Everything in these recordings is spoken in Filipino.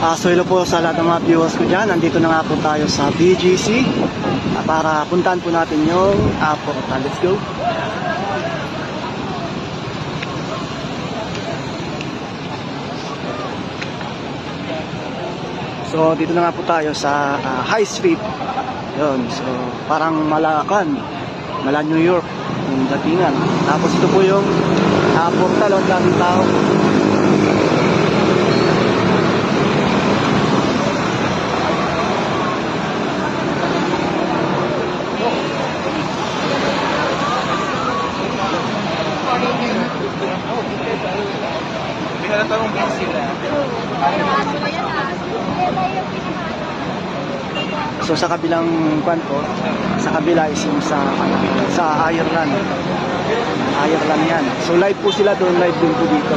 So hello po sa lahat ng mga viewers ko dyan. Nandito na nga po tayo sa BGC para puntahan po natin yung portal. Let's go. So dito na nga po tayo sa High Street. Yun. So parang Malacan, New York yung datingan. Tapos ito po yung portal. Ang daming tao. So sa kabilang kanto, sa kabila is yung sa Ireland. Ireland yan. So live po sila doon, live din po dito.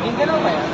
Mindanao ba yan?